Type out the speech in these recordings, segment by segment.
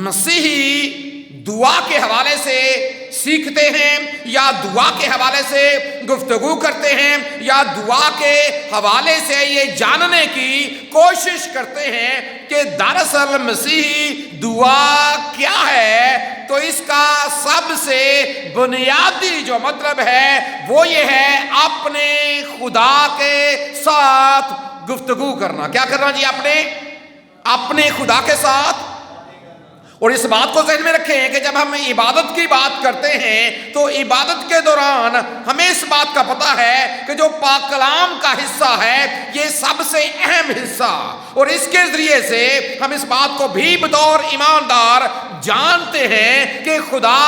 مسیحی دعا کے حوالے سے سیکھتے ہیں یا دعا کے حوالے سے گفتگو کرتے ہیں یا دعا کے حوالے سے یہ جاننے کی کوشش کرتے ہیں کہ دراصل مسیحی دعا کیا ہے، تو اس کا سب سے بنیادی جو مطلب ہے وہ یہ ہے اپنے خدا کے ساتھ گفتگو کرنا۔ کیا کرنا جی؟ اپنے خدا کے ساتھ۔ اور اس بات کو ذہن میں رکھیں کہ جب ہم عبادت کی بات کرتے ہیں تو عبادت کے دوران ہمیں اس بات کا پتہ ہے کہ جو پاک کلام کا حصہ ہے یہ سب سے اہم حصہ، اور اس کے ذریعے سے ہم اس بات کو بھی بطور ایماندار جانتے ہیں کہ خدا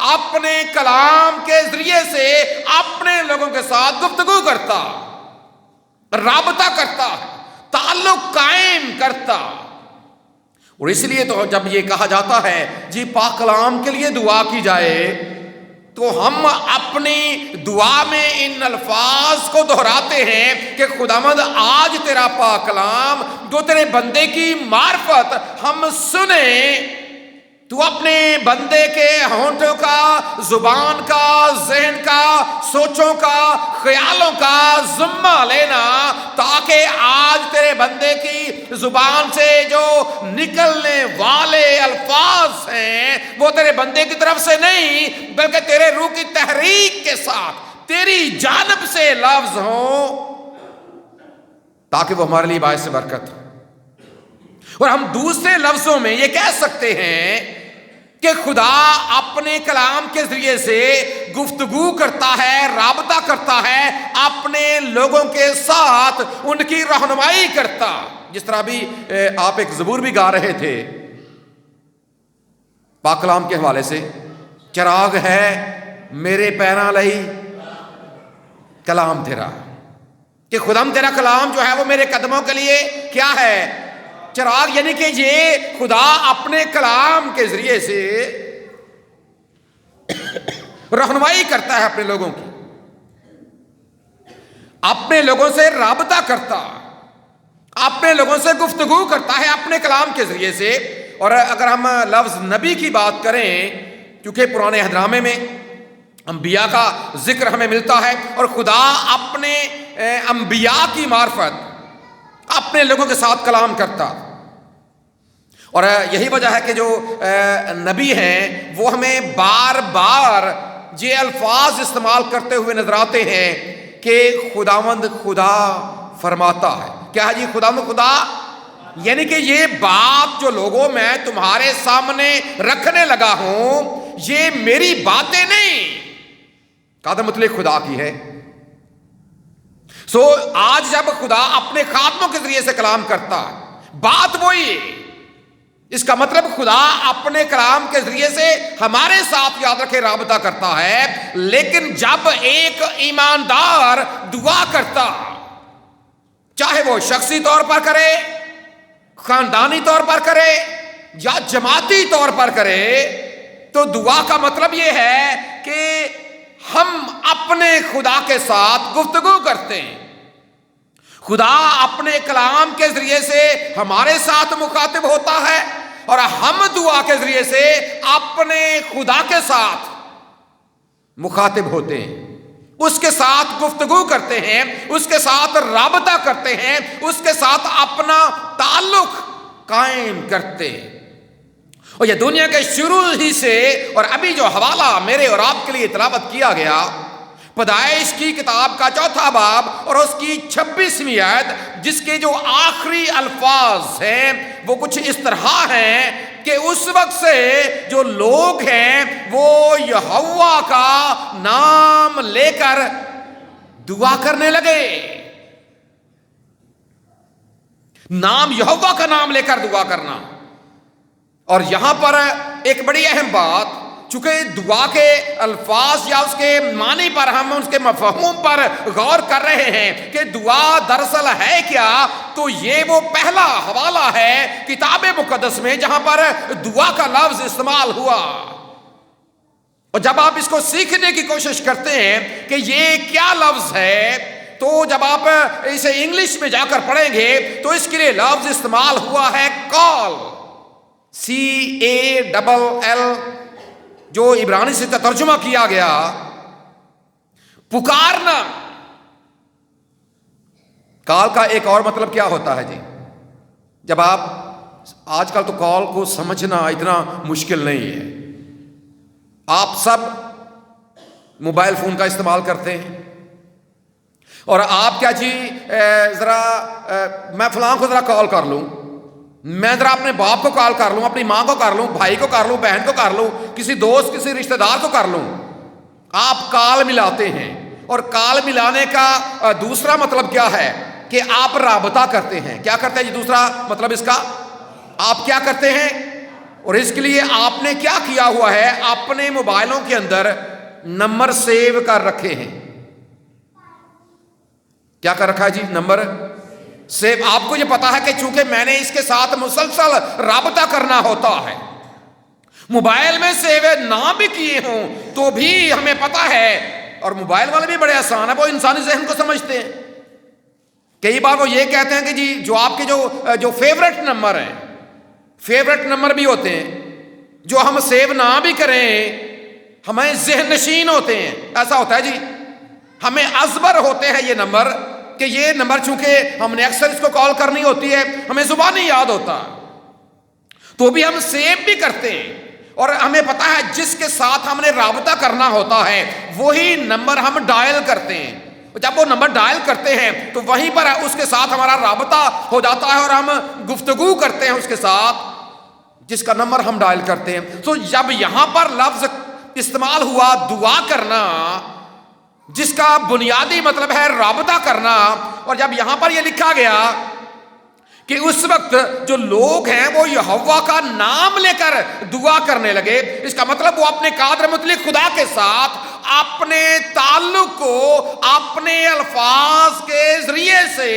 اپنے کلام کے ذریعے سے اپنے لوگوں کے ساتھ گفتگو کرتا، رابطہ کرتا، تعلق قائم کرتا۔ اور اس لیے تو جب یہ کہا جاتا ہے جی پاک کلام کے لیے دعا کی جائے، تو ہم اپنی دعا میں ان الفاظ کو دہراتے ہیں کہ خداوند آج تیرا پاک کلام جو تیرے بندے کی معرفت ہم سنیں، تو اپنے بندے کے ہونٹوں کا، زبان کا، ذہن کا، سوچوں کا، خیالوں کا ذمہ لینا، تاکہ آج تیرے بندے کی زبان سے جو نکلنے والے الفاظ ہیں وہ تیرے بندے کی طرف سے نہیں بلکہ تیرے روح کی تحریک کے ساتھ تیری جانب سے لفظ ہوں، تاکہ وہ ہمارے لیے باعث برکت ہو۔ اور ہم دوسرے لفظوں میں یہ کہہ سکتے ہیں کہ خدا اپنے کلام کے ذریعے سے گفتگو کرتا ہے، رابطہ کرتا ہے، اپنے لوگوں کے ساتھ ان کی رہنمائی کرتا۔ جس طرح بھی آپ ایک زبور بھی گا رہے تھے پاک کلام کے حوالے سے، چراغ ہے میرے پیراں لئی کلام تیرا، کہ خدام تیرا کلام جو ہے وہ میرے قدموں کے لیے کیا ہے؟ چراغ۔ یعنی کہ یہ خدا اپنے کلام کے ذریعے سے رہنمائی کرتا ہے اپنے لوگوں کی، اپنے لوگوں سے رابطہ کرتا، اپنے لوگوں سے گفتگو کرتا ہے اپنے کلام کے ذریعے سے۔ اور اگر ہم لفظ نبی کی بات کریں، کیونکہ پرانے عہد نامے میں انبیاء کا ذکر ہمیں ملتا ہے، اور خدا اپنے انبیاء کی معرفت اپنے لوگوں کے ساتھ کلام کرتا، اور یہی وجہ ہے کہ جو نبی ہیں وہ ہمیں بار بار یہ الفاظ استعمال کرتے ہوئے نظر آتے ہیں کہ خداوند خدا فرماتا ہے۔ کیا ہے جی؟ خداوند خدا، یعنی کہ یہ بات جو لوگوں میں تمہارے سامنے رکھنے لگا ہوں یہ میری باتیں نہیں، قادر مطلق خدا کی ہے۔ آج جب خدا اپنے خادموں کے ذریعے سے کلام کرتا بات وہی ہے، اس کا مطلب خدا اپنے کلام کے ذریعے سے ہمارے ساتھ یاد رکھے رابطہ کرتا ہے، لیکن جب ایک ایماندار دعا کرتا، چاہے وہ شخصی طور پر کرے، خاندانی طور پر کرے یا جماعتی طور پر کرے، تو دعا کا مطلب یہ ہے کہ ہم اپنے خدا کے ساتھ گفتگو کرتے ہیں، خدا اپنے کلام کے ذریعے سے ہمارے ساتھ مخاطب ہوتا ہے، اور ہم دعا کے ذریعے سے اپنے خدا کے ساتھ مخاطب ہوتے ہیں، اس کے ساتھ گفتگو کرتے ہیں، اس کے ساتھ رابطہ کرتے ہیں، اس کے ساتھ اپنا تعلق قائم کرتے ہیں۔ اور یہ دنیا کے شروع ہی سے، اور ابھی جو حوالہ میرے اور آپ کے لیے تلاوت کیا گیا پیدائش کی کتاب کا 4 باب اور اس کی 26ویں آیت، جس کے جو آخری الفاظ ہیں وہ کچھ اس طرح ہیں کہ اس وقت سے جو لوگ ہیں وہ یہوہ کا نام لے کر دعا کرنے لگے، نام یہوہ کا نام لے کر دعا کرنا۔ اور یہاں پر ایک بڑی اہم بات، چونکہ دعا کے الفاظ یا اس کے معنی پر ہم اس کے مفہوم پر غور کر رہے ہیں کہ دعا دراصل ہے کیا، تو یہ وہ پہلا حوالہ ہے کتاب مقدس میں جہاں پر دعا کا لفظ استعمال ہوا۔ اور جب آپ اس کو سیکھنے کی کوشش کرتے ہیں کہ یہ کیا لفظ ہے، تو جب آپ اسے انگلش میں جا کر پڑھیں گے تو اس کے لیے لفظ استعمال ہوا ہے کال، CALL جو عبرانی سے ترجمہ کیا گیا پکارنا. کال کا ایک اور مطلب کیا ہوتا ہے جی؟ جب آپ آج کل تو کال کو سمجھنا اتنا مشکل نہیں ہے. آپ سب موبائل فون کا استعمال کرتے ہیں اور آپ کیا جی ذرا میں فلاں کو ذرا کال کر لوں، میں ذرا اپنے باپ کو کال کر لوں، اپنی ماں کو کر لوں، بھائی کو کر لوں، بہن کو کر لوں، کسی دوست کسی رشتہ دار کو کر لوں. آپ کال ملاتے ہیں. اور کال ملانے کا دوسرا مطلب کیا ہے کہ آپ رابطہ کرتے ہیں. کیا کرتے ہیں جی؟ دوسرا مطلب اس کا آپ کیا کرتے ہیں. اور اس کے لیے آپ نے کیا کیا ہوا ہے؟ اپنے موبائلوں کے اندر نمبر سیو کر رکھے ہیں. کیا کر رکھا ہے جی؟ Number save. آپ کو یہ پتا ہے کہ چونکہ میں نے اس کے ساتھ مسلسل رابطہ کرنا ہوتا ہے، موبائل میں سیو نہ بھی کیے ہوں تو بھی ہمیں پتا ہے. اور موبائل والے بھی بڑے آسان ہیں، وہ انسانی ذہن کو سمجھتے ہیں. کئی بار وہ یہ کہتے ہیں کہ جی جو آپ کے جو فیورٹ نمبر ہیں، فیورٹ نمبر بھی ہوتے ہیں جو ہم سیو نہ بھی کریں ہمیں ذہن نشین ہوتے ہیں. ایسا ہوتا ہے جی، ہمیں ازبر ہوتے ہیں یہ نمبر، کہ یہ نمبر چونکہ ہم نے اکثر اس کو کال کرنی ہوتی ہے، ہمیں زبانی یاد ہوتا تو بھی ہم سیو بھی کرتے ہیں. اور ہمیں پتا ہے جس کے ساتھ ہم نے رابطہ کرنا ہوتا ہے وہی نمبر ہم ڈائل کرتے ہیں. جب وہ نمبر ڈائل کرتے ہیں تو وہیں پر اس کے ساتھ ہمارا رابطہ ہو جاتا ہے اور ہم گفتگو کرتے ہیں اس کے ساتھ جس کا نمبر ہم ڈائل کرتے ہیں. تو جب یہاں پر لفظ استعمال ہوا دعا کرنا، جس کا بنیادی مطلب ہے رابطہ کرنا، اور جب یہاں پر یہ لکھا گیا کہ اس وقت جو لوگ ہیں وہ یہوہ کا نام لے کر دعا کرنے لگے، اس کا مطلب وہ اپنے قادر مطلق خدا کے ساتھ اپنے تعلق کو اپنے الفاظ کے ذریعے سے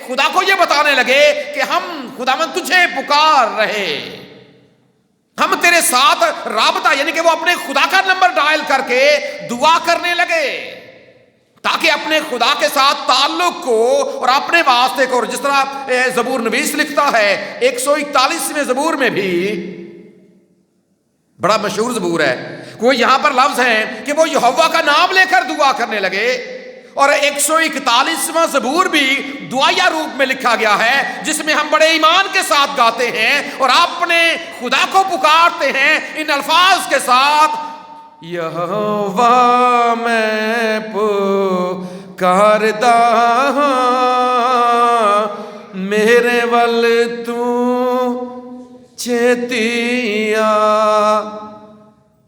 خدا کو یہ بتانے لگے کہ ہم خداوند تجھے پکار رہے، ہم تیرے ساتھ رابطہ، یعنی کہ وہ اپنے خدا کا نمبر ڈائل کر کے دعا کرنے لگے تاکہ اپنے خدا کے ساتھ تعلق کو اور اپنے واسطے کو، اور جس طرح زبور نویس لکھتا ہے 141ویں زبور میں بھی، بڑا مشہور زبور ہے، وہ یہاں پر لفظ ہیں کہ وہ یہوہ کا نام لے کر دعا کرنے لگے. اور 141واں زبور بھی دعائیا روپ میں لکھا گیا ہے جس میں ہم بڑے ایمان کے ساتھ گاتے ہیں اور اپنے خدا کو پکارتے ہیں ان الفاظ کے ساتھ، یہوہ میں پکاردا میرے ول تو چھیتی آ،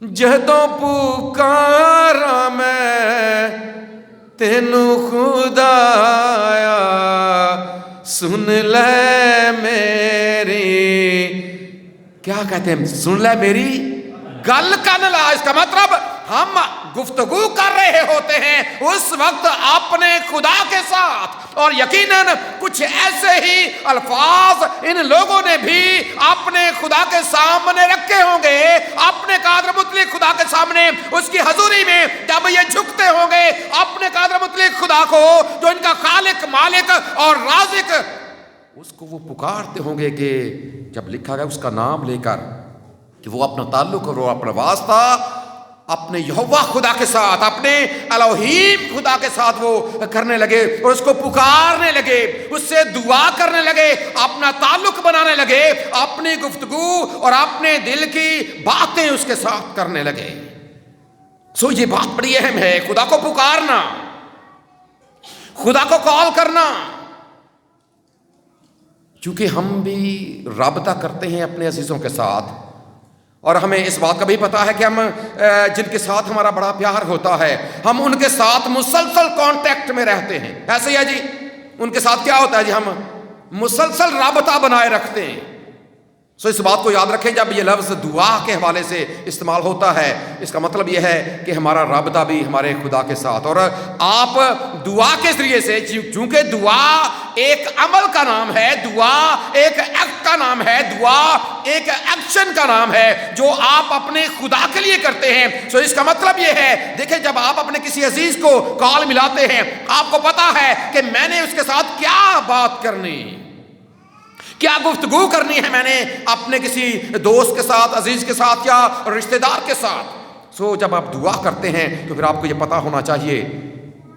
جدوں پکارا میں تینو خدایا سن لے میری، کیا کہتے ہیں؟ سن لے میری گل کن لا. اس کا مطلب ہم گفتگو کر رہے ہوتے ہیں اس وقت اپنے خدا کے ساتھ، اور یقیناً کچھ ایسے ہی الفاظ ان لوگوں نے بھی اپنے خدا کے سامنے رکھے ہوں گے، اپنے قادر مطلق خدا کے سامنے اس کی حضوری میں جب یہ جھکتے ہوں گے اپنے قادر مطلق خدا کو جو ان کا خالق مالک اور رازق، اس کو وہ پکارتے ہوں گے کہ جب لکھا گیا اس کا نام لے کر کہ وہ اپنا تعلق اور وہ اپنا واسطہ اپنے یہوہ خدا کے ساتھ، اپنے الوہیم خدا کے ساتھ وہ کرنے لگے اور اس کو پکارنے لگے، اس سے دعا کرنے لگے، اپنا تعلق بنانے لگے، اپنی گفتگو اور اپنے دل کی باتیں اس کے ساتھ کرنے لگے. سو یہ بات بڑی اہم ہے، خدا کو پکارنا، خدا کو کال کرنا، چونکہ ہم بھی رابطہ کرتے ہیں اپنے عزیزوں کے ساتھ اور ہمیں اس بات کا بھی پتا ہے کہ ہم جن کے ساتھ ہمارا بڑا پیار ہوتا ہے ہم ان کے ساتھ مسلسل کانٹیکٹ میں رہتے ہیں. ایسے ہی ہے جی، ان کے ساتھ کیا ہوتا ہے جی؟ ہم مسلسل رابطہ بنائے رکھتے ہیں. سو اس بات کو یاد رکھیں جب یہ لفظ دعا کے حوالے سے استعمال ہوتا ہے اس کا مطلب یہ ہے کہ ہمارا رابطہ بھی ہمارے خدا کے ساتھ، اور آپ دعا کے ذریعے سے، چونکہ دعا ایک عمل کا نام ہے، دعا ایک ایکٹ کا نام ہے، دعا ایک ایکشن کا نام ہے جو آپ اپنے خدا کے لیے کرتے ہیں. سو اس کا مطلب یہ ہے، دیکھیں جب آپ اپنے کسی عزیز کو کال ملاتے ہیں آپ کو پتا ہے کہ میں نے اس کے ساتھ کیا بات کرنی، کیا گفتگو کرنی ہے میں نے اپنے کسی دوست کے ساتھ، عزیز کے ساتھ یا رشتہ دار کے ساتھ؟ جب آپ دعا کرتے ہیں تو پھر آپ کو یہ پتہ ہونا چاہیے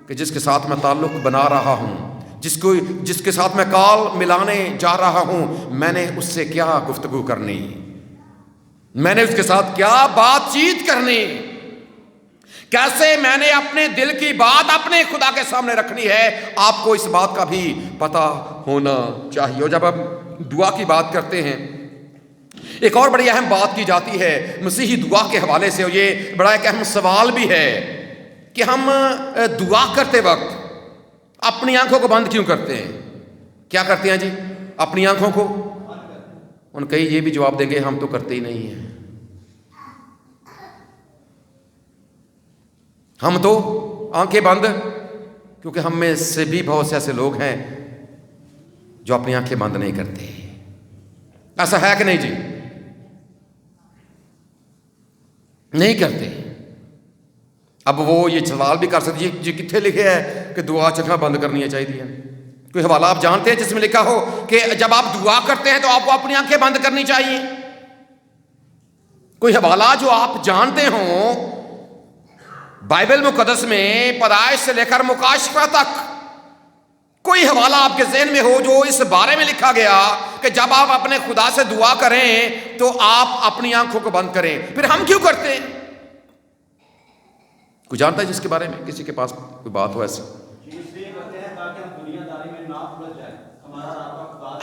کہ جس کے ساتھ میں تعلق بنا رہا ہوں، جس کے ساتھ میں کال ملانے جا رہا ہوں، میں نے اس سے کیا گفتگو کرنی، میں نے اس کے ساتھ کیا بات چیت کرنی، کیسے میں نے اپنے دل کی بات اپنے خدا کے سامنے رکھنی ہے، آپ کو اس بات کا بھی پتہ ہونا چاہیے۔ اور جب آپ دعا کی بات کرتے ہیں، ایک اور بڑی اہم بات کی جاتی ہے مسیحی دعا کے حوالے سے، اور یہ بڑا ایک اہم سوال بھی ہے کہ ہم دعا کرتے وقت اپنی آنکھوں کو بند کیوں کرتے ہیں؟ کیا کرتے ہیں جی؟ اپنی آنکھوں کو ان کئی یہ بھی جواب دیں گے ہم تو کرتے ہی نہیں ہیں، ہم تو آنکھیں بند، کیونکہ ہم میں سے بھی بہت سے ایسے لوگ ہیں جو اپنی آنکھیں بند نہیں کرتے۔ ایسا ہے کہ نہیں جی؟ نہیں کرتے۔ اب وہ یہ سوال بھی کر سکتے جی کتنے لکھے ہے کہ دعا چکھنا بند کرنی چاہیے؟ کوئی حوالہ آپ جانتے ہیں جس میں لکھا ہو کہ جب آپ دعا کرتے ہیں تو آپ کو اپنی آنکھیں بند کرنی چاہیے؟ کوئی حوالہ جو آپ جانتے ہوں بائبل مقدس میں پیدائش سے لے کر مکاشفہ تک، کوئی حوالہ آپ کے ذہن میں ہو جو اس بارے میں لکھا گیا کہ جب آپ اپنے خدا سے دعا کریں تو آپ اپنی آنکھوں کو بند کریں؟ پھر ہم کیوں کرتے ہیں؟ کوئی جانتا ہے جس کے بارے میں کسی کے پاس کوئی بات ہو ایسی؟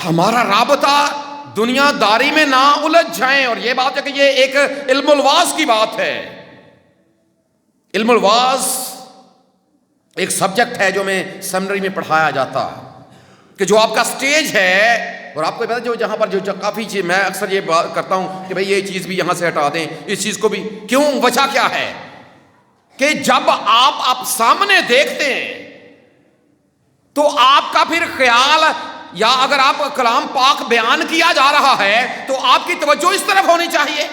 ہمارا رابطہ دنیا داری میں نہ الجھ جائیں۔ اور یہ بات ہے کہ یہ ایک علم الواز کی بات ہے۔ علم الواز ایک سبجیکٹ ہے جو میں سیمنری میں پڑھایا جاتا کہ جو آپ کا سٹیج ہے، اور آپ کو پتا جو جہاں پر جو کافی چیز میں اکثر یہ بات کرتا ہوں کہ بھئی یہ چیز بھی یہاں سے ہٹا دیں، اس چیز کو بھی، کیوں؟ وجہ کیا ہے کہ جب آپ سامنے دیکھتے ہیں تو آپ کا پھر خیال، یا اگر آپ کلام پاک بیان کیا جا رہا ہے تو آپ کی توجہ اس طرف ہونی چاہیے،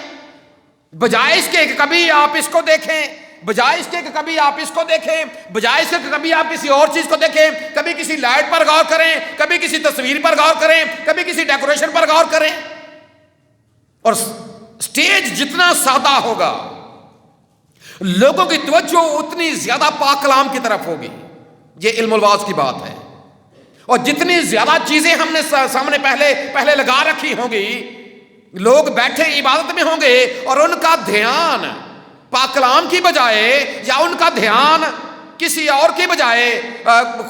بجائے اس کے کہ کبھی آپ اس کو دیکھیں، بجائے اس کے کہ کبھی آپ اس کو دیکھیں، بجائے اس کے کہ کبھی آپ کسی اور چیز کو دیکھیں، کبھی کسی لائٹ پر غور کریں، کبھی کسی تصویر پر غور کریں، کبھی کسی ڈیکوریشن پر غور کریں۔ اور سٹیج جتنا سادہ ہوگا لوگوں کی توجہ اتنی زیادہ پاک کلام کی طرف ہوگی۔ یہ علم الواز کی بات ہے۔ اور جتنی زیادہ چیزیں ہم نے سامنے پہلے لگا رکھی ہوں گی، لوگ بیٹھے عبادت میں ہوں گے اور ان کا دھیان پاک کلام کی بجائے، یا ان کا دھیان کسی اور کی بجائے،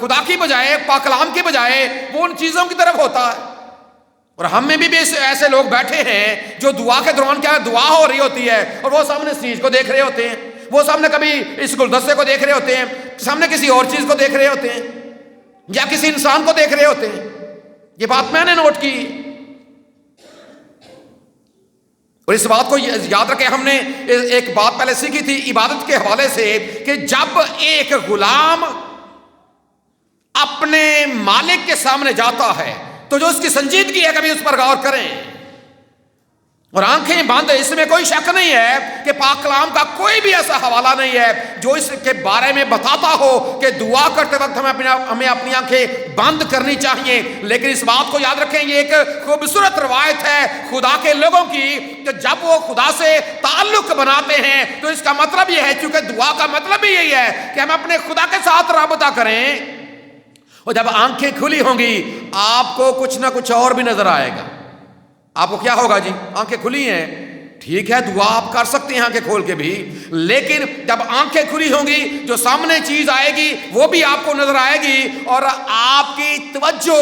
خدا کی بجائے، پاک کلام کی بجائے وہ ان چیزوں کی طرف ہوتا ہے۔ اور ہم میں بھی ایسے لوگ بیٹھے ہیں جو دعا کے دوران کیا دعا ہو رہی ہوتی ہے اور وہ سامنے سٹیج کو دیکھ رہے ہوتے ہیں، وہ سامنے کبھی اس گلدستے کو دیکھ رہے ہوتے ہیں، سامنے کسی اور چیز کو دیکھ رہے ہوتے ہیں، یا کسی انسان کو دیکھ رہے ہوتے ہیں۔ یہ بات میں نے نوٹ کی، اور اس بات کو یاد رکھیں، ہم نے ایک بات پہلے سیکھی تھی عبادت کے حوالے سے کہ جب ایک غلام اپنے مالک کے سامنے جاتا ہے تو جو اس کی سنجیدگی ہے کبھی اس پر غور کریں، اور آنکھیں بند۔ اس میں کوئی شک نہیں ہے کہ پاک کلام کا کوئی بھی ایسا حوالہ نہیں ہے جو اس کے بارے میں بتاتا ہو کہ دعا کرتے وقت ہمیں اپنی آنکھیں بند کرنی چاہیے۔ لیکن اس بات کو یاد رکھیں، یہ ایک خوبصورت روایت ہے خدا کے لوگوں کی کہ جب وہ خدا سے تعلق بناتے ہیں تو اس کا مطلب یہ ہے، کیونکہ دعا کا مطلب بھی یہی ہے کہ ہم اپنے خدا کے ساتھ رابطہ کریں، اور جب آنکھیں کھلی ہوں گی آپ کو کچھ نہ کچھ اور بھی نظر آئے گا۔ آپ کو کیا ہوگا جی؟ آنکھیں کھلی ہیں، ٹھیک ہے دعا آپ کر سکتے ہیں آنکھیں کھول کے بھی، لیکن جب آنکھیں کھلی ہوں گی جو سامنے چیز آئے گی وہ بھی آپ کو نظر آئے گی، اور آپ کی توجہ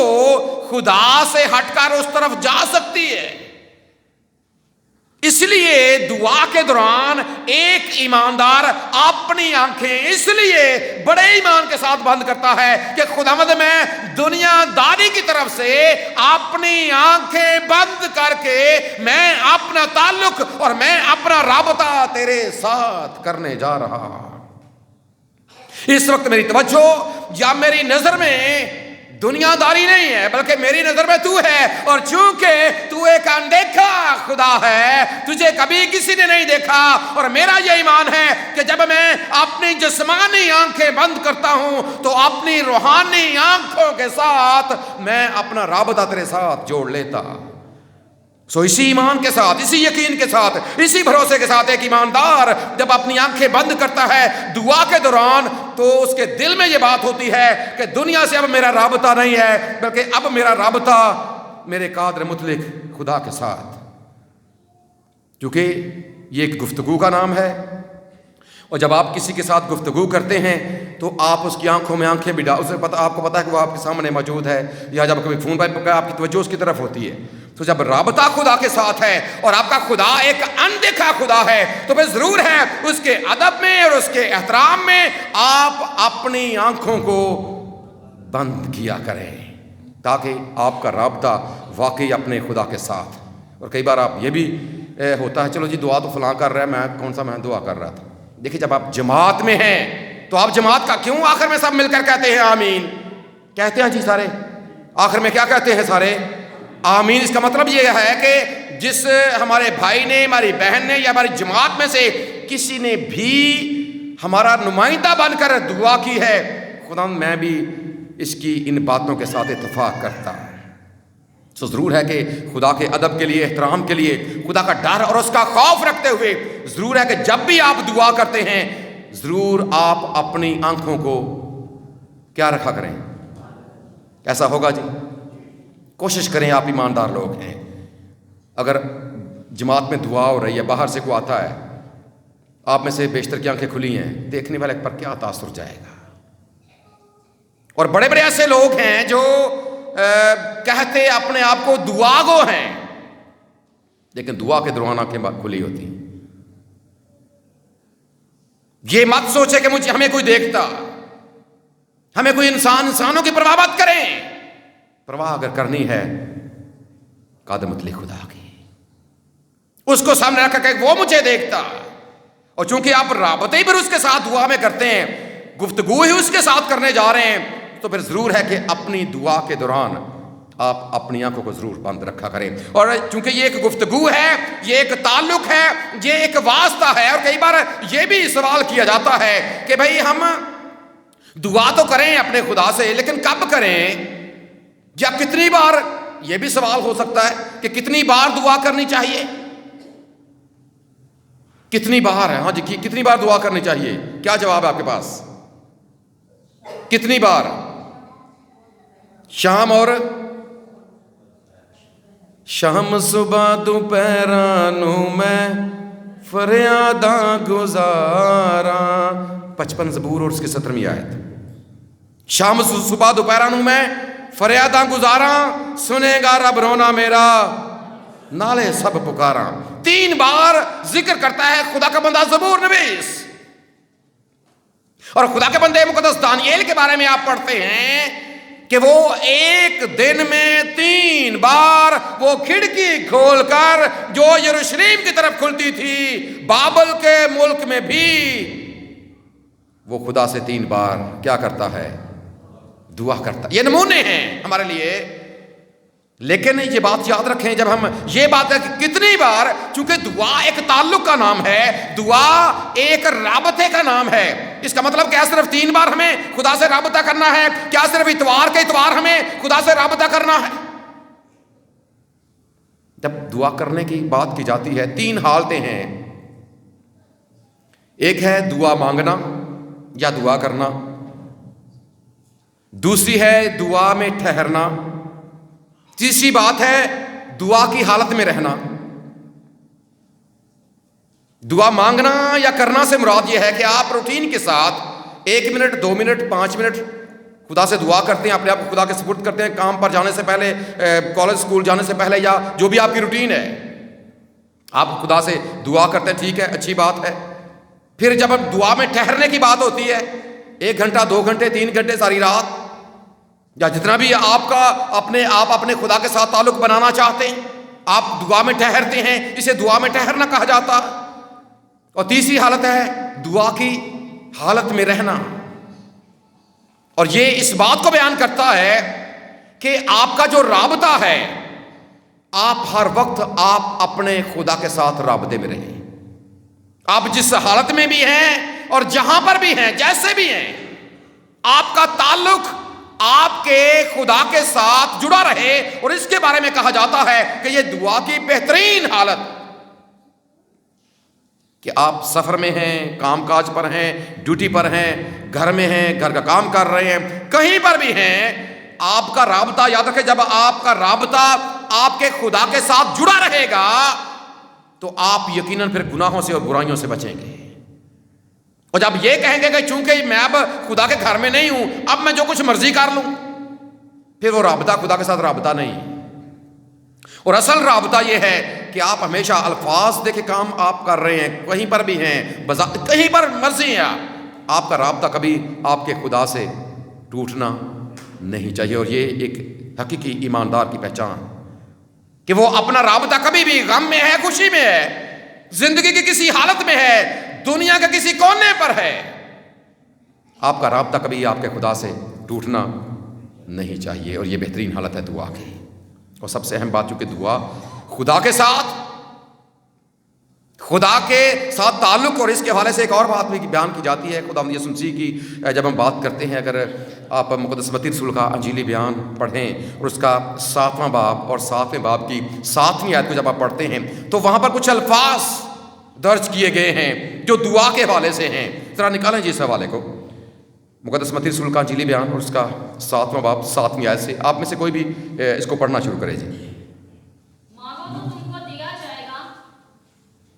خدا سے ہٹ کر اس طرف جا سکتی ہے۔ اس لیے دعا کے دوران ایک ایماندار اپنی آنکھیں اس لیے بڑے ایمان کے ساتھ بند کرتا ہے کہ خداوند میں دنیا داری کی طرف سے اپنی آنکھیں بند کر کے میں اپنا تعلق اور میں اپنا رابطہ تیرے ساتھ کرنے جا رہا۔ اس وقت میری توجہ یا میری نظر میں دنیا داری نہیں ہے، بلکہ میری نظر میں تو ہے، اور چونکہ تو ایک اندیکھا خدا ہے، تجھے کبھی کسی نے نہیں دیکھا، اور میرا یہ ایمان ہے کہ جب میں اپنی جسمانی آنکھیں بند کرتا ہوں تو اپنی روحانی آنکھوں کے ساتھ میں اپنا رابطہ تیرے ساتھ جوڑ لیتا۔ سو اسی ایمان کے ساتھ، اسی یقین کے ساتھ، اسی بھروسے کے ساتھ ایک ایماندار جب اپنی آنکھیں بند کرتا ہے دعا کے دوران، تو اس کے دل میں یہ بات ہوتی ہے کہ دنیا سے اب میرا رابطہ نہیں ہے، بلکہ اب میرا رابطہ میرے قادر مطلق خدا کے ساتھ، کیونکہ یہ ایک گفتگو کا نام ہے، اور جب آپ کسی کے ساتھ گفتگو کرتے ہیں تو آپ اس کی آنکھوں میں آنکھیں بھی اسے پتہ، آپ کو پتہ ہے کہ وہ آپ کے سامنے موجود ہے، یا جب کبھی فون پر آپ کی توجہ اس کی طرف ہوتی ہے، تو جب رابطہ خدا کے ساتھ ہے اور آپ کا خدا ایک اندیکھا خدا ہے، تو پھر ضرور ہے اس کے ادب میں اور اس کے احترام میں آپ اپنی آنکھوں کو بند کیا کریں، تاکہ آپ کا رابطہ واقعی اپنے خدا کے ساتھ۔ اور کئی بار آپ یہ بھی ہوتا ہے، چلو جی دعا تو فلاں کر رہا ہے، میں دعا کر رہا تھا۔ دیکھیں جب آپ جماعت میں ہیں تو آپ جماعت کا کیوں آخر میں سب مل کر کہتے ہیں آمین؟ کہتے ہیں جی سارے، آخر میں کیا کہتے ہیں سارے؟ آمین۔ اس کا مطلب یہ ہے کہ جس ہمارے بھائی نے، ہماری بہن نے، یا ہماری جماعت میں سے کسی نے بھی ہمارا نمائندہ بن کر دعا کی ہے، خدا میں بھی اس کی ان باتوں کے ساتھ اتفاق کرتا ہے۔ تو ضرور ہے کہ خدا کے ادب کے لیے، احترام کے لیے، خدا کا ڈر اور اس کا خوف رکھتے ہوئے ضرور ہے کہ جب بھی آپ دعا کرتے ہیں ضرور آپ اپنی آنکھوں کو کیا رکھا کریں؟ ایسا ہوگا جی؟ کوشش کریں، آپ ایماندار لوگ ہیں۔ اگر جماعت میں دعا ہو رہی ہے، باہر سے کوئی آتا ہے، آپ میں سے بیشتر کی آنکھیں کھلی ہیں، دیکھنے والے پر کیا تاثر جائے گا؟ اور بڑے بڑے ایسے لوگ ہیں جو کہتے اپنے آپ کو دعا گو ہیں، لیکن دعا کے دوران آنکھیں کھلی ہوتی ہیں۔ یہ مت سوچے کہ ہمیں کوئی دیکھتا، ہمیں کوئی انسانوں کی پرواہ مت کریں، پرواہ اگر کرنی ہے قادر مطلق خدا کی، اس کو سامنے رکھا کہ وہ مجھے دیکھتا، اور چونکہ آپ رابطے ہی پھر اس کے ساتھ دعا میں کرتے ہیں، گفتگو ہی اس کے ساتھ کرنے جا رہے ہیں، تو پھر ضرور ہے کہ اپنی دعا کے دوران آپ اپنی آنکھوں کو ضرور بند رکھا کریں۔ اور چونکہ یہ ایک گفتگو ہے، یہ ایک تعلق ہے، یہ ایک واسطہ ہے، اور کئی بار یہ بھی سوال کیا جاتا ہے کہ بھئی ہم دعا تو کریں اپنے خدا سے، لیکن کب کریں یا کتنی بار؟ یہ بھی سوال ہو سکتا ہے کہ کتنی بار دعا کرنی چاہیے؟ کتنی بار ہے؟ ہاں جی، کتنی بار دعا کرنی چاہیے؟ کیا جواب ہے آپ کے پاس؟ کتنی بار؟ شام اور شام صبح دوپہرانو میں فریاداں گزارا، 55 زبور اور اس کی 17ویں آیت۔ شام صبح دوپہرانو میں فریاداں گزاراں، سنے گا رب رونا میرا، نالے سب پکاراں۔ 3 بار ذکر کرتا ہے خدا کا بندہ زبور نویس، اور خدا کے بندے مقدس دانییل کے بارے میں آپ پڑھتے ہیں کہ وہ ایک دن میں 3 بار وہ کھڑکی کھول کر جو یروشلم کی طرف کھلتی تھی، بابل کے ملک میں بھی وہ خدا سے 3 بار کیا کرتا ہے؟ دعا کرتا۔ یہ نمونے ہیں ہمارے لیے، لیکن یہ بات یاد رکھیں جب ہم یہ بات ہے کہ کتنی بار، چونکہ دعا ایک تعلق کا نام ہے، دعا ایک رابطے کا نام ہے۔ اس کا مطلب کیا صرف 3 بار ہمیں خدا سے رابطہ کرنا ہے؟ کیا صرف اتوار کے اتوار ہمیں خدا سے رابطہ کرنا ہے؟ جب دعا کرنے کی بات کی جاتی ہے 3 حالتیں ہیں۔ ایک ہے دعا مانگنا یا دعا کرنا، دوسری ہے دعا میں ٹھہرنا، تیسری بات ہے دعا کی حالت میں رہنا۔ دعا مانگنا یا کرنا سے مراد یہ ہے کہ آپ روٹین کے ساتھ 1 منٹ 2 منٹ 5 منٹ خدا سے دعا کرتے ہیں، اپنے آپ کو خدا کے سپرد کرتے ہیں، کام پر جانے سے پہلے، کالج اسکول جانے سے پہلے، یا جو بھی آپ کی روٹین ہے آپ خدا سے دعا کرتے ہیں، ٹھیک ہے، اچھی بات ہے۔ پھر جب دعا میں ٹھہرنے کی بات ہوتی ہے، 1 گھنٹہ 2 گھنٹے 3 گھنٹے ساری رات، یا جتنا بھی آپ کا اپنے خدا کے ساتھ تعلق بنانا چاہتے ہیں، آپ دعا میں ٹھہرتے ہیں، اسے دعا میں ٹھہرنا کہا جاتا۔ اور تیسری حالت ہے دعا کی حالت میں رہنا۔ اور یہ اس بات کو بیان کرتا ہے کہ آپ کا جو رابطہ ہے، آپ ہر وقت آپ اپنے خدا کے ساتھ رابطے میں رہیں. آپ جس حالت میں بھی ہیں اور جہاں پر بھی ہیں، جیسے بھی ہیں، آپ کا تعلق آپ کے خدا کے ساتھ جڑا رہے. اور اس کے بارے میں کہا جاتا ہے کہ یہ دعا کی بہترین حالت، کہ آپ سفر میں ہیں، کام کاج پر ہیں، ڈیوٹی پر ہیں، گھر میں ہیں، گھر کا کام کر رہے ہیں، کہیں پر بھی ہیں، آپ کا رابطہ، یاد رکھیں، جب آپ کا رابطہ آپ کے خدا کے ساتھ جڑا رہے گا تو آپ یقیناً پھر گناہوں سے اور برائیوں سے بچیں گے. اور جب یہ کہیں گے کہ چونکہ میں اب خدا کے گھر میں نہیں ہوں، اب میں جو کچھ مرضی کر لوں، پھر وہ رابطہ خدا کے ساتھ رابطہ نہیں. اور اصل رابطہ یہ ہے کہ آپ ہمیشہ الفاظ دے کے کام آپ کر رہے ہیں، کہیں پر بھی ہیں، کہیں پر مرضی ہے، آپ کا رابطہ کبھی آپ کے خدا سے ٹوٹنا نہیں چاہیے. اور یہ ایک حقیقی ایماندار کی پہچان، کہ وہ اپنا رابطہ کبھی بھی غم میں ہے، خوشی میں ہے، زندگی کی کسی حالت میں ہے، دنیا کے کسی کونے پر ہے، آپ کا رابطہ کبھی آپ کے خدا سے ٹوٹنا نہیں چاہیے. اور یہ بہترین حالت ہے دعا کی. اور سب سے اہم بات، چونکہ دعا خدا کے ساتھ تعلق، اور اس کے حوالے سے ایک اور بات بھی بیان کی جاتی ہے خداوند یسوع مسیح کی. جب ہم بات کرتے ہیں، اگر آپ مقدس متی رسول کا انجیلی بیان پڑھیں اور اس کا 7واں باب اور 7ویں باب کی 7ویں آیت کو جب آپ پڑھتے ہیں تو وہاں پر کچھ الفاظ درج کیے گئے ہیں جو دعا کے حوالے سے ہیں. ذرا نکالیں جی اس حوالے کو، مقدس متی رسول کا انجیلی بیان اور اس کا 7واں باب 7ویں آیت سے. آپ میں سے کوئی بھی اس کو پڑھنا شروع کرے جی. مانگو تو تم کو دیا جائے گا،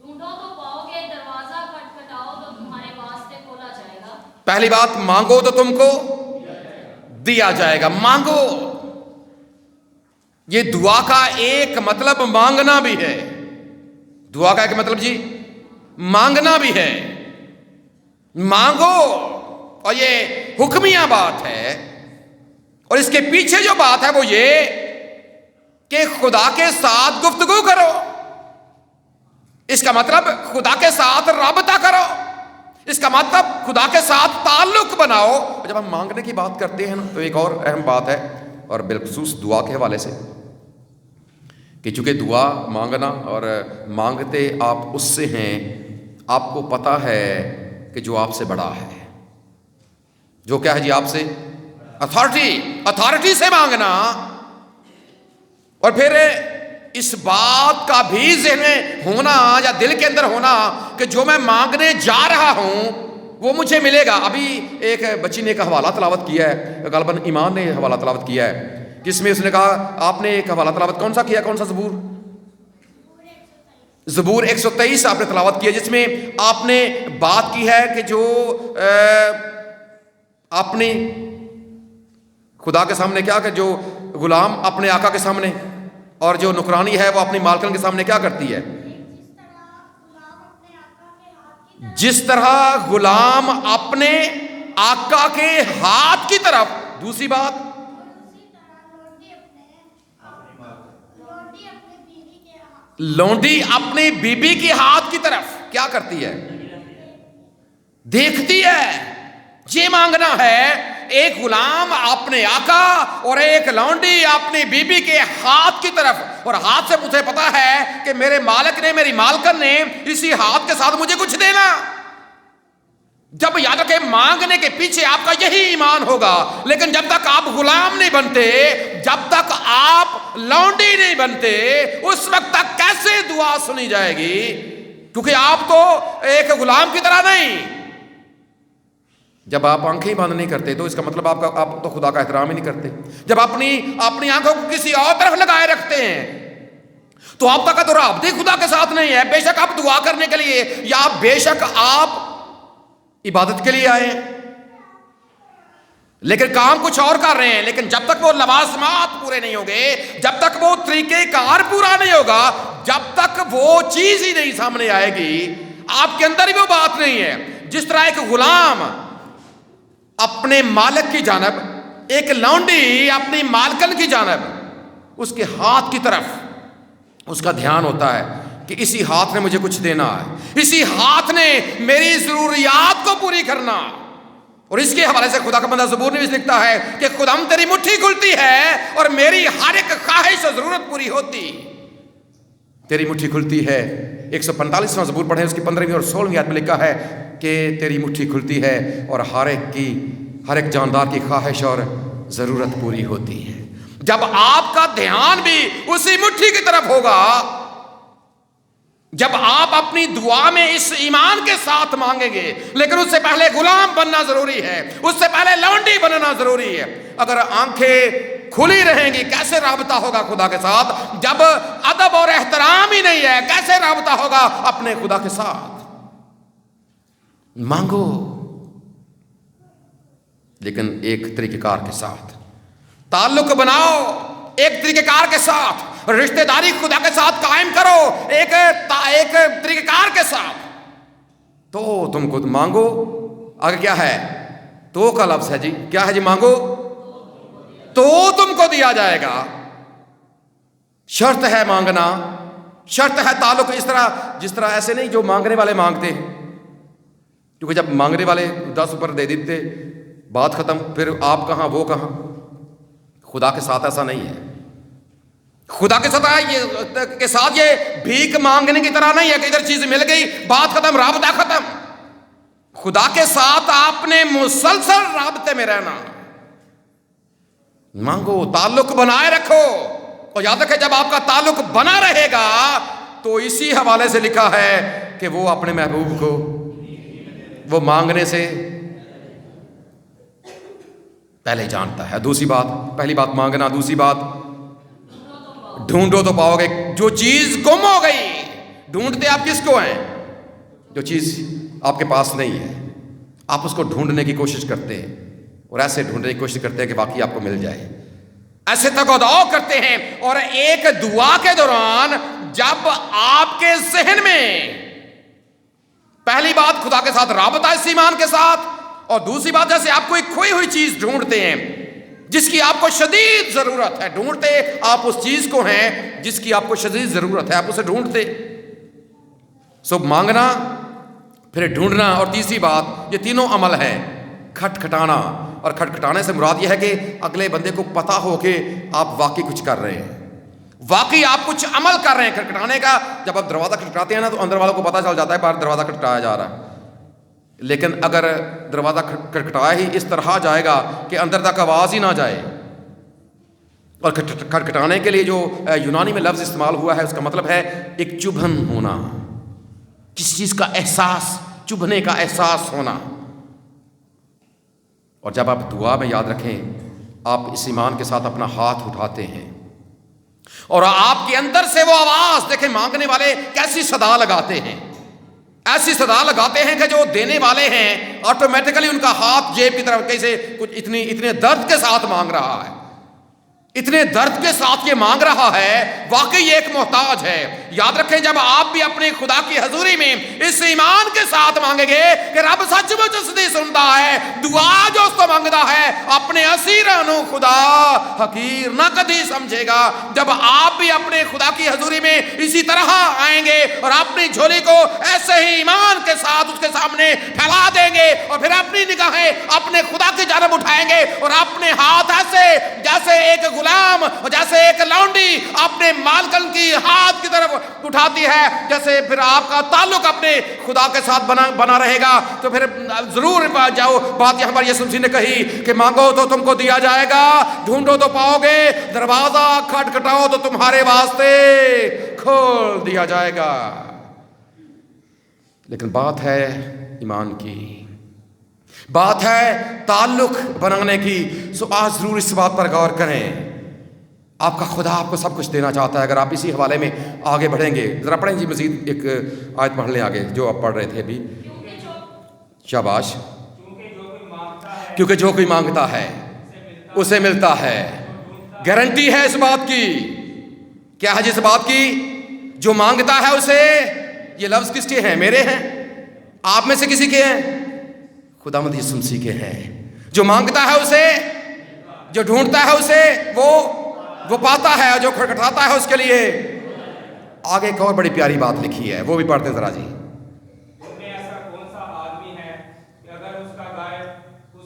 ڈھونڈو تو پاؤ گے، دروازہ کھٹکھٹاؤ تو تمہارے واسطے کھولا جائے گا. پہلی بات، مانگو تو تم کو دیا جائے گا. مانگو، یہ دعا کا ایک مطلب مانگنا بھی ہے. دعا کا ایک مطلب جی مانگنا بھی ہے. مانگو، اور یہ حکمیہ بات ہے. اور اس کے پیچھے جو بات ہے وہ یہ کہ خدا کے ساتھ گفتگو کرو. اس کا مطلب خدا کے ساتھ رابطہ کرو. اس کا مطلب خدا کے ساتھ تعلق بناؤ. جب ہم مانگنے کی بات کرتے ہیں نا تو ایک اور اہم بات ہے، اور بالخصوص دعا کے حوالے سے، کہ چونکہ دعا مانگنا اور مانگتے آپ اس سے ہیں، آپ کو پتا ہے کہ جو آپ سے بڑا ہے. جو کیا ہے جی؟ آپ سے اتھارٹی سے مانگنا. اور پھر اس بات کا بھی ذہن میں ہونا یا دل کے اندر ہونا کہ جو میں مانگنے جا رہا ہوں وہ مجھے ملے گا. ابھی ایک بچی نے ایک حوالہ تلاوت کیا ہے، غالباً ایمان نے حوالہ تلاوت کیا ہے، جس میں اس نے کہا، آپ نے ایک حوالہ تلاوت کون سا کیا؟ کون سا زبور 123 آپ نے تلاوت کیا، جس میں آپ نے بات کی ہے کہ جو اپنے خدا کے سامنے کیا کہ جو غلام اپنے آقا کے سامنے اور جو نکرانی ہے وہ اپنی مالکن کے سامنے کیا کرتی ہے؟ جس طرح غلام اپنے آقا کے ہاتھ کی طرف. دوسری بات، لونڈی اپنی بیوی کے ہاتھ کی طرف کیا کرتی ہے؟ دیکھتی ہے. یہ مانگنا ہے، ایک غلام اپنے آقا اور ایک لونڈی اپنی بیوی کے ہاتھ کی طرف. اور ہاتھ سے مجھے پتا ہے کہ میرے مالک نے، میری مالکن نے اسی ہاتھ کے ساتھ مجھے کچھ دینا. جب یاد رکھیں، مانگنے کے پیچھے آپ کا یہی ایمان ہوگا. لیکن جب تک آپ غلام نہیں بنتے، جب تک آپ لونڈی نہیں بنتے، اس وقت تک کیسے دعا سنی جائے گی؟ کیونکہ آپ تو ایک غلام کی طرح نہیں. جب آپ آنکھیں بند نہیں کرتے تو اس کا مطلب آپ تو خدا کا احترام ہی نہیں کرتے. جب اپنی آنکھوں کو کسی اور طرف لگائے رکھتے ہیں تو آپ کا تو رابطہ خدا کے ساتھ نہیں ہے. بے شک آپ دعا کرنے کے لیے یا بے شک آپ عبادت کے لیے آئے ہیں، لیکن کام کچھ اور کر رہے ہیں. لیکن جب تک وہ لوازمات پورے نہیں ہوں گے، جب تک وہ طریقہ کار پورا نہیں ہوگا، جب تک وہ چیز ہی نہیں سامنے آئے گی، آپ کے اندر ہی وہ بات نہیں ہے. جس طرح ایک غلام اپنے مالک کی جانب، ایک لونڈی اپنی مالکن کی جانب، اس کے ہاتھ کی طرف اس کا دھیان ہوتا ہے کہ اسی ہاتھ نے مجھے کچھ دینا ہے، اسی ہاتھ نے میری ضروریات کو پوری کرنا. اور اس کے حوالے سے خدا کا بندہ زبور نویس لکھتا ہے کہ خداوند تیری مٹھی کھلتی ہے اور میری ہر ایک خواہش اور ضرورت پوری ہوتی. تیری مٹھی کھلتی ہے. 145واں زبور پڑھیں، اس کی 15ویں اور 16ویں آیت میں لکھا ہے کہ تیری مٹھی کھلتی ہے اور ہر ایک جاندار کی خواہش اور ضرورت پوری ہوتی ہے. جب آپ کا دھیان بھی اسی مٹھی کی طرف ہوگا، جب آپ اپنی دعا میں اس ایمان کے ساتھ مانگیں گے، لیکن اس سے پہلے غلام بننا ضروری ہے، اس سے پہلے لونڈی بننا ضروری ہے. اگر آنکھیں کھلی رہیں گی کیسے رابطہ ہوگا خدا کے ساتھ؟ جب ادب اور احترام ہی نہیں ہے کیسے رابطہ ہوگا اپنے خدا کے ساتھ؟ مانگو، لیکن ایک طریقہ کار کے ساتھ. تعلق بناؤ ایک طریقہ کار کے ساتھ. رشتہ داری خدا کے ساتھ قائم کرو ایک طریقہ کار کے ساتھ. تو تم کو مانگو. آگے کیا ہے؟ تو کا لفظ ہے جی. کیا ہے جی؟ مانگو تو تم کو دیا جائے گا. شرط ہے مانگنا، شرط ہے تعلق. جس طرح ایسے نہیں جو مانگنے والے مانگتے ہیں، کیونکہ جب مانگنے والے 10 روپے دے دیتے بات ختم، پھر آپ کہاں وہ کہاں. خدا کے ساتھ ایسا نہیں ہے. خدا کے ساتھ یہ بھیک مانگنے کی طرح نہیں ہے کہ ادھر چیز مل گئی بات ختم رابطہ ختم. خدا کے ساتھ آپ نے مسلسل رابطے میں رہنا. مانگو، تعلق بنائے رکھو. اور یاد رکھیں جب آپ کا تعلق بنا رہے گا تو اسی حوالے سے لکھا ہے کہ وہ اپنے محبوب کو وہ مانگنے سے پہلے جانتا ہے. دوسری بات، پہلی بات مانگنا، دوسری بات ڈھونڈو تو پاؤ گے. جو چیز گم ہو گئی، ڈھونڈتے آپ کس کو ہیں؟ جو چیز آپ کے پاس نہیں ہے آپ اس کو ڈھونڈنے کی کوشش کرتے ہیں، اور ایسے ڈھونڈنے کی کوشش کرتے ہیں کہ واقعی آپ کو مل جائے. ایسے تک و دعا کرتے ہیں. اور ایک دعا کے دوران جب آپ کے ذہن میں پہلی بات خدا کے ساتھ رابطہ اس ایمان کے ساتھ، اور دوسری بات جیسے آپ کوئی کھوئی ہوئی چیز ڈھونڈتے ہیں جس کی آپ کو شدید ضرورت ہے. ڈھونڈتے آپ اس چیز کو ہیں جس کی آپ کو شدید ضرورت ہے، آپ اسے ڈھونڈتے. سب مانگنا، پھر ڈھونڈنا، اور تیسری بات یہ تینوں عمل ہے. کھٹکھٹانا، اور کھٹکھٹانے سے مراد یہ ہے کہ اگلے بندے کو پتا ہو کہ آپ واقعی کچھ کر رہے ہیں، واقعی آپ کچھ عمل کر رہے ہیں. کھٹکھٹانے کا جب آپ دروازہ کھٹکھٹاتے ہیں نا تو اندر والوں کو پتا چل جاتا ہے باہر دروازہ کھٹکھٹایا جا رہا ہے. لیکن اگر دروازہ کھٹکھٹایا ہی اس طرح جائے گا کہ اندر تک آواز ہی نہ جائے. اور کھٹکھٹانے کے لیے جو یونانی میں لفظ استعمال ہوا ہے اس کا مطلب ہے ایک چبھن ہونا، کسی چیز کا احساس، چبھنے کا احساس ہونا. اور جب آپ دعا میں یاد رکھیں آپ اس ایمان کے ساتھ اپنا ہاتھ اٹھاتے ہیں اور آپ کے اندر سے وہ آواز، دیکھیں مانگنے والے کیسی صدا لگاتے ہیں، ایسی صدا لگاتے ہیں کہ جو دینے والے ہیں آٹومیٹکلی ان کا ہاتھ جیب کی طرف کیسے کچھ اتنے درد کے ساتھ مانگ رہا ہے، اتنے درد کے ساتھ یہ مانگ رہا ہے، واقعی یہ ایک محتاج ہے. یاد رکھیں جب آپ بھی اپنے خدا کی حضوری میں اس ایمان کے ساتھ مانگیں گے کہ رب سچ مچ اس دی سنتا ہے، دعا جو اس کو مانگتا ہے اپنے اسیرانو خدا حقیر نہ کدی سمجھے گا. جب آپ بھی اپنے خدا کی حضوری میں اسی طرح آئیں گے اور اپنی جھولی کو ایسے ہی ایمان کے ساتھ اس کے سامنے پھیلا دیں گے اور پھر اپنی نگاہیں اپنے خدا کی جانب اٹھائیں گے اور اپنے ہاتھ ایسے جیسے ایک غلام اور جیسے ایک لونڈی اپنے مالکن کی ہاتھ کی طرف اٹھاتی ہے، جیسے پھر آپ کا تعلق اپنے خدا کے ساتھ بنا رہے گا. تو پھر ضرور جاؤ. بات یہاں پر یسوع مسیح نے کہی کہ مانگو تو تم کو دیا جائے گا، ڈھونڈو تو پاؤ گے، دروازہ کھٹکھٹاؤ تو تمہارے واسطے کھول دیا جائے گا. لیکن بات ہے ایمان کی، بات ہے تعلق بنانے کی. سو آج ضرور اس بات پر غور کریں. آپ کا خدا آپ کو سب کچھ دینا چاہتا ہے اگر آپ اسی حوالے میں آگے بڑھیں گے. ذرا پڑھیں جی مزید ایک آیت پڑھ لیں آگے جو آپ پڑھ رہے تھے ابھی. شاباش. کیونکہ جو کوئی مانگتا ہے اسے ملتا ہے. گارنٹی ہے اس بات کی. کیا ہے جس بات کی؟ جو مانگتا ہے اسے. یہ لفظ کس کے ہیں؟ میرے ہیں، آپ میں سے کسی کے ہیں؟ خداوند یسوع مسیح کے ہیں. جو مانگتا ہے اسے، جو ڈھونڈتا ہے اسے وہ پاتا ہے، جو کھٹکھٹاتا ہے اس کے لیے. آگے ایک اور بڑی پیاری بات لکھی ہے، وہ بھی پڑھتے ذرا جی. ایسا کون سا آدمی ہے کہ اگر اس کا گائے اس